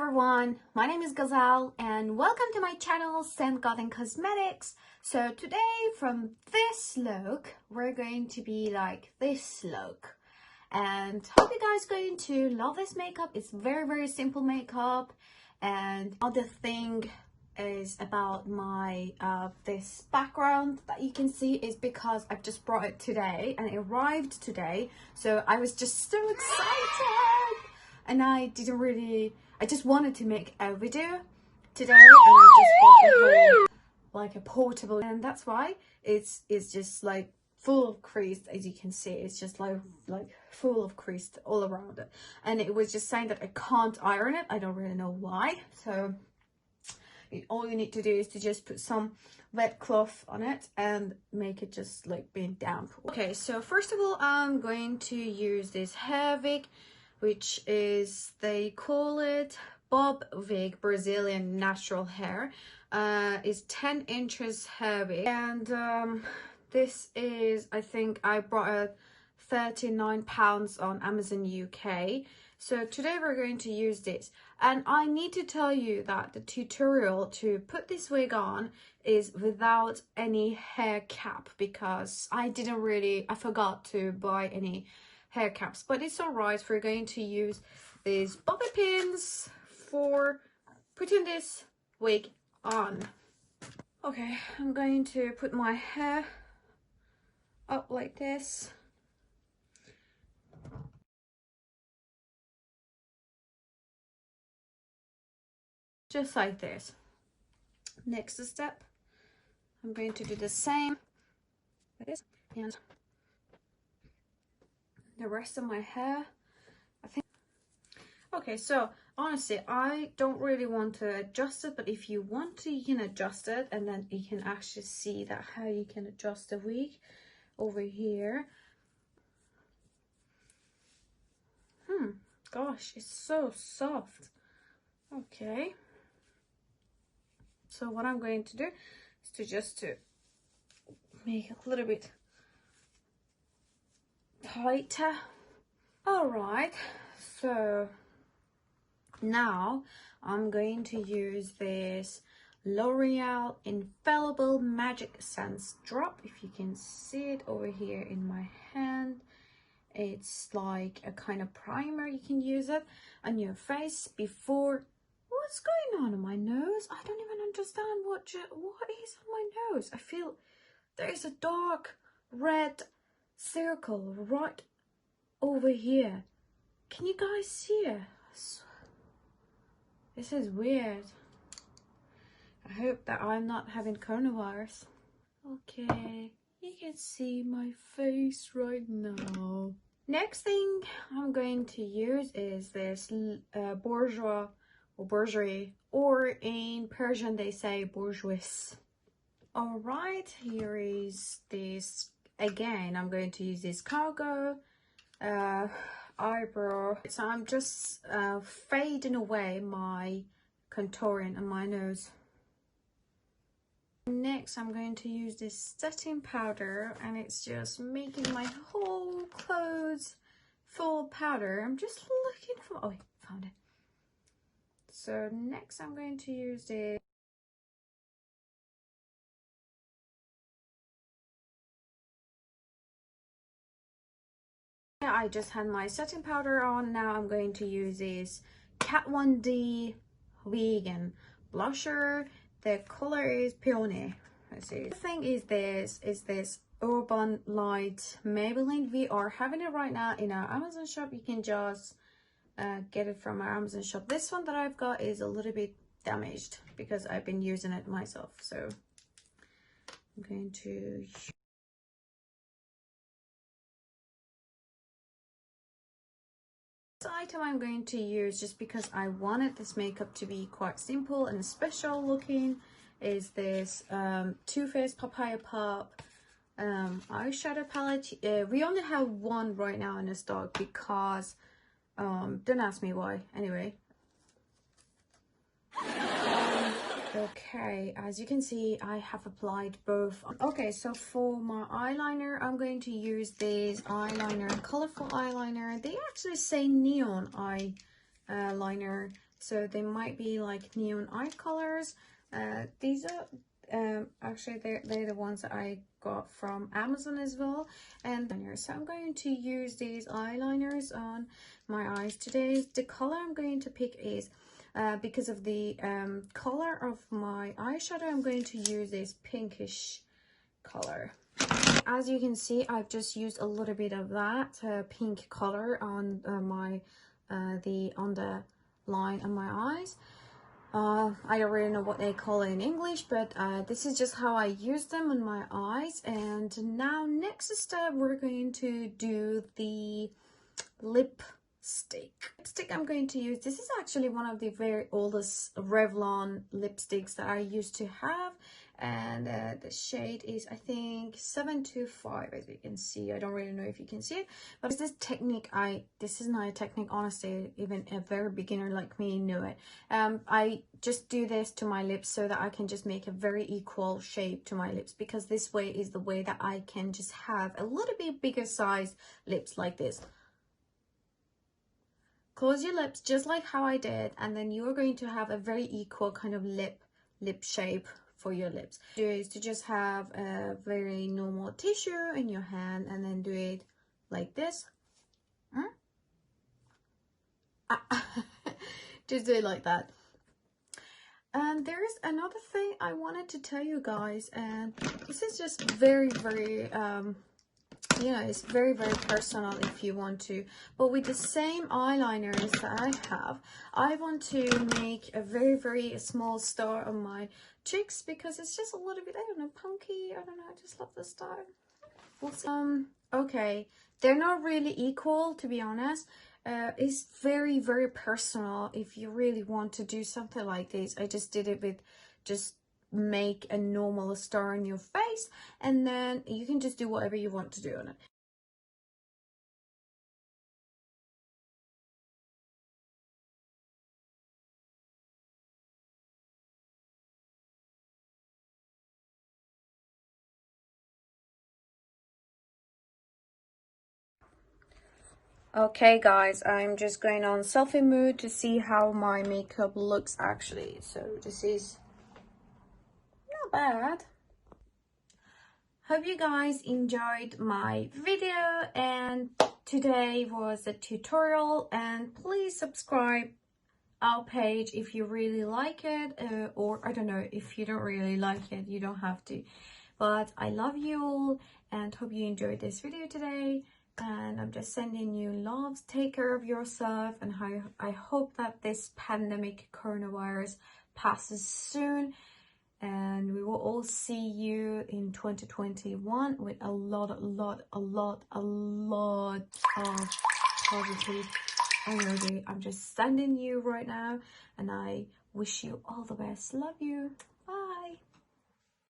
everyone, my name is Gazelle and welcome to my channel Scent Garden Cosmetics. So today from this look we're going to be like this look, and hope you guys going to love this makeup. It's very simple makeup, and other thing is about my this background that you can see is because I've just brought it today and it arrived today, so I was just so excited and I just wanted to make a video today, and I just bought the whole like a portable, and that's why it's just like full of crease. As you can see, it's just like full of crease all around it, and it was just saying that I can't iron it. I don't really know why. So all you need to do is to just put some wet cloth on it and make it just like being damp. Okay, so first of all I'm going to use this hair wig, which is, they call it bob wig, Brazilian natural hair. Is 10 inches hair wig, and this is, I think I bought it £39 on Amazon UK. So today we're going to use this, and I need to tell you that the tutorial to put this wig on is without any hair cap, because I forgot to buy any hair caps, but it's all right. We're going to use these bobby pins for putting this wig on. Okay, I'm going to put my hair up like this. Just like this. Next step, I'm going to do the same with this and the rest of my hair, I think. Okay, so honestly I don't really want to adjust it, but if you want to, you can adjust it, and then you can actually see that how you can adjust the wig over here. Gosh, it's so soft. Okay, so what I'm going to do is to just make it a little bit tighter. All right, so now I'm going to use this L'Oreal Infallible Magic Sense Drop. If you can see it over here in my hand, it's like a kind of primer. You can use it on your face before. What's going on in my nose? I don't even understand what is on my nose. I feel there is a dark red circle right over here. Can you guys see it? This is weird. I hope that I'm not having coronavirus. Okay, you can see my face right now. Next thing I'm going to use is this bourgeois or bourgeois, or in Persian they say bourgeois. All right, here is this again. I'm going to use this cargo eyebrow. So I'm just fading away my contouring on my nose. Next I'm going to use this setting powder, and it's just making my whole clothes full of powder. I'm just looking for, oh, found it. So next I'm going to use this I just had my setting powder on. Now I'm going to use this Kat 1D Vegan Blusher. The color is Peony. Let's see. The thing is this Urban Light Maybelline. We are having it right now in our Amazon shop. You can just get it from our Amazon shop. This one that I've got is a little bit damaged because I've been using it myself. So I'm going to... This item I'm going to use, just because I wanted this makeup to be quite simple and special looking, is this Toofaced Papaya Pop eyeshadow palette. We only have one right now in stock because don't ask me why. Anyway, okay, as you can see I have applied both. Okay, so for my eyeliner I'm going to use this eyeliner, colorful eyeliner. They actually say neon eyeliner so they might be like neon eye colors. These are actually they're the ones that I got from Amazon as well. And so I'm going to use these eyeliners on my eyes today. The color I'm going to pick is because of the color of my eyeshadow, I'm going to use this pinkish color. As you can see, I've just used a little bit of that pink color on the line on my eyes. I don't really know what they call it in English, but this is just how I use them on my eyes. And now next step, we're going to do the lipstick. I'm going to use, this is actually one of the very oldest Revlon lipsticks that I used to have, and the shade is, I think, 725, as you can see. I don't really know if you can see it, but this technique, this is not a technique, honestly. Even a very beginner like me knew it. I just do this to my lips so that I can just make a very equal shape to my lips, because this way is the way that I can just have a little bit bigger size lips like this. Close your lips just like how I did, and then you are going to have a very equal kind of lip shape for your lips. Do is to just have a very normal tissue in your hand and then do it like this. Just do it like that. And there's another thing I wanted to tell you guys, and this is just very you know, it's very personal if you want to, but with the same eyeliners that I have, I want to make a very small star on my cheeks, because it's just a little bit, I don't know, punky. I don't know, I just love the star. We'll see. Okay, they're not really equal, to be honest. It's very personal if you really want to do something like this. I just did it with just make a normal star on your face, and then you can just do whatever you want to do on it. Okay guys, I'm just going on selfie mode to see how my makeup looks actually. So this is not bad. Hope you guys enjoyed my video, and today was a tutorial, and please subscribe our page if you really like it, or I don't know, if you don't really like it, you don't have to. But I love you all and hope you enjoyed this video today, and I'm just sending you loves. Take care of yourself, and I hope that this pandemic coronavirus passes soon, and we will all see you in 2021 with a lot of positive energy. I'm just sending you right now, and I wish you all the best. Love you.